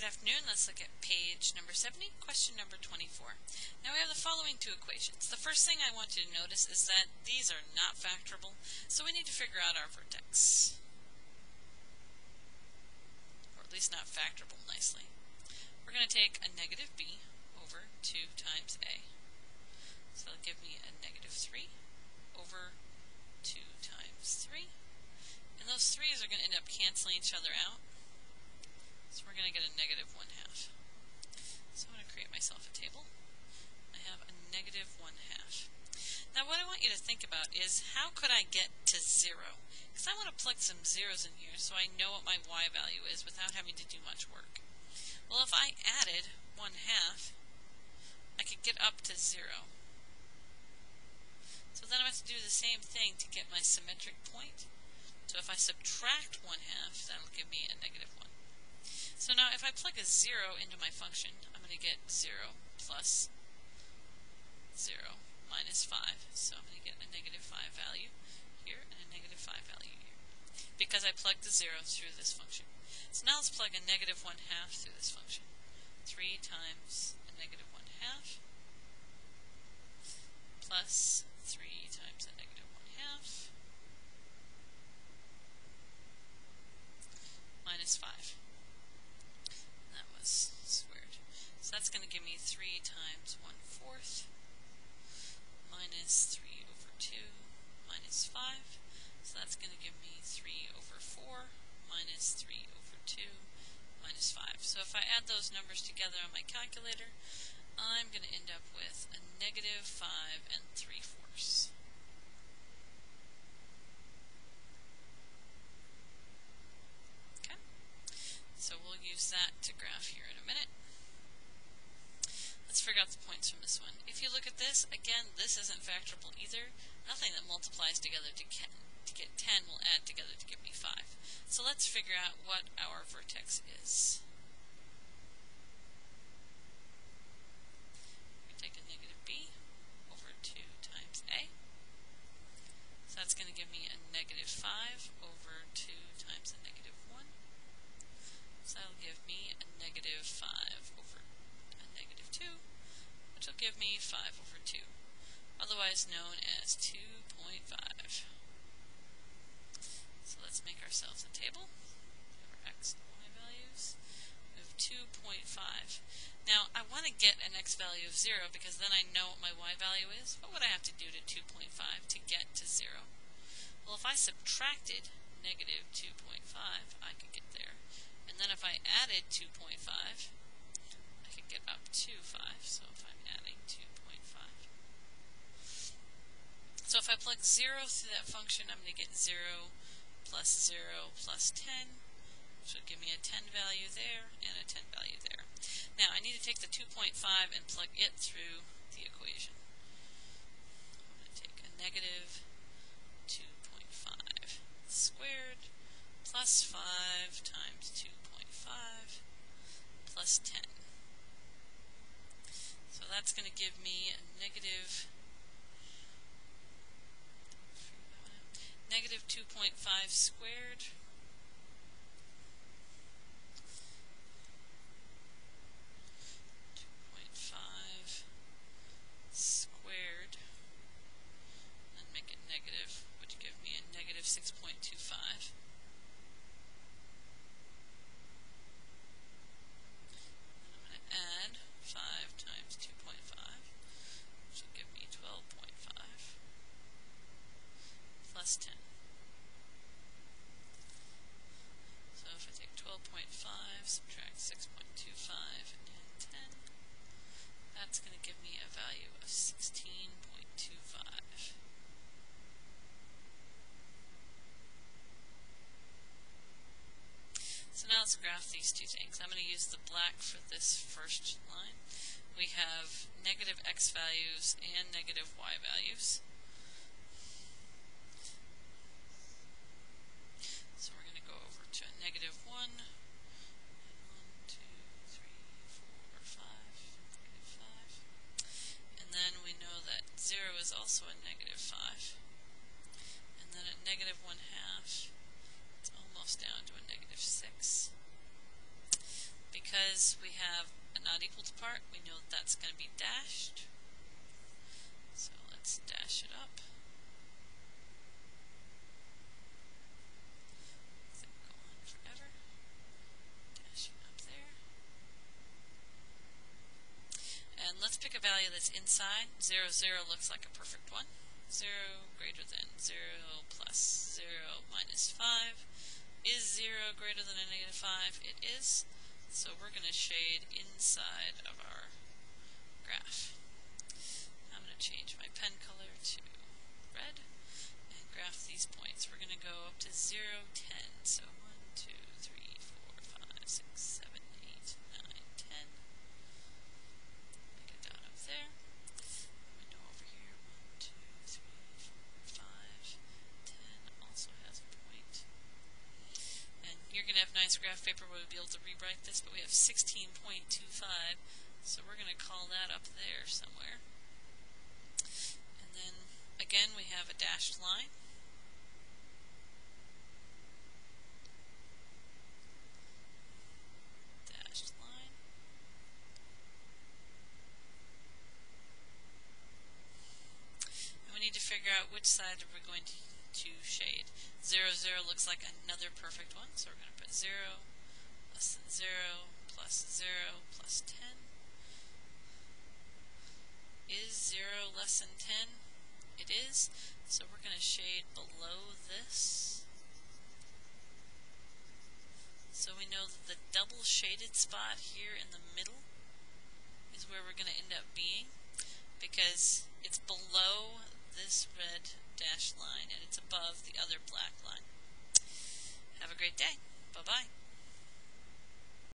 Good afternoon. Let's look at page number 70, question number 24. Now we have the following two equations. The first thing I want you to notice is that these are not factorable, so we need to figure out our vertex. Or at least not factorable nicely. We're going to take a negative b over 2 times a. So that'll give me a negative 3 over 2 times 3. And those 3's are going to end up canceling each other out. So we're going to get a negative 1/2. So I'm going to create myself a table. I have a negative 1/2. Now what I want you to think about is how could I get to 0? Because I want to plug some zeros in here so I know what my y value is without having to do much work. Well, if I added 1/2, I could get up to 0. So then I have to do the same thing to get my symmetric point. So if I subtract 1/2, that'll give me a negative 1. So now if I plug a 0 into my function, I'm going to get 0 plus 0 minus 5. So I'm going to get a negative 5 value here and a negative 5 value here, because I plugged the 0 through this function. So now let's plug a negative 1/2 through this function. 3 times a negative 1/2 plus 3 times a negative 1/2 minus 5. That was squared. So that's going to give me 3 times 1/4 minus 3 over 2 minus 5. So that's going to give me 3 over 4 minus 3 over 2 minus 5. So if I add those numbers together on my calculator, I'm going to end up with a negative 5 3/4. Okay, so we'll use that to graph here in a minute. Let's figure out the points from this one. If you look at this, again, this isn't factorable either. Nothing that multiplies together to get 10 will add together to give me 5. So let's figure out what our vertex is. We take a negative b over 2 times a. So that's going to give me a negative 5 over 2 times a negative 1. So that'll give me a negative 5 over a negative 2, which will give me 5 over 2, otherwise known as 2.5. So let's make ourselves a table. We have our x and y values. We have 2.5. Now I want to get an x value of 0 because then I know what my y value is. What would I have to do to 2.5 to get to 0? Well, if I subtracted negative 2.5, I could get there. And then if I added 2.5, I could get up to 5. So if I'm adding 2.5. So if I plug 0 through that function, I'm going to get 0 plus 0 plus 10, which would give me a 10 value there and a 10 value there. Now I need to take the 2.5 and plug it through the equation. I'm going to take a negative 2.5 squared plus 5 times 2.5 plus 10. So that's going to give me a negative 2.5 squared and make it negative, which give me a negative 6.25. I'm going to add 5 times 2.5, which will give me 12.5 plus 10. So if I take 12.5, subtract 6.25, and add 10, that's going to give me a value of 16.25. So now let's graph these two things. I'm going to use the black for this first line. We have negative x values and negative y values. So we're going to go over to a negative 1, and 1, 2, 3, 4, 5, negative 5. And then we know that 0 is also a negative 5. And then at negative 1/2, it's almost down to a negative 6. because we have a not equal to part, we know that's going to be dashed. So let's dash it up. Does it go on forever? Dashing up there. And let's pick a value that's inside. 0, 0 looks like a perfect one. 0 greater than 0 plus 0 minus 5. Is 0 greater than a negative 5? It is. So we're going to shade inside of our graph. I'm going to change my pen color to red and graph these points. We're going to go up to 0, 10. So 1, 2, 3, 4, 5, 6, 7, 8, 9, 10. Make a dot up there. Window over here. 1, 2, 3, 4, 5, 10. Also has a point. And you're going to have nice graph paper where we'll be able to rewrite this, but we have 16.25, so we're going to call that up there somewhere. And then, again, we have a dashed line. Dashed line. And we need to figure out which side are we going to shade. 0, 0 looks like another perfect one, so we're going to put 0, less than 0, plus 0, plus 10. Is 0 less than 10? It is, so we're going to shade below this. So we know that the double shaded spot here in the middle is where we're going to end up being, because it's below this red dashed line and it's above the other black line. Have a great day. Bye-bye.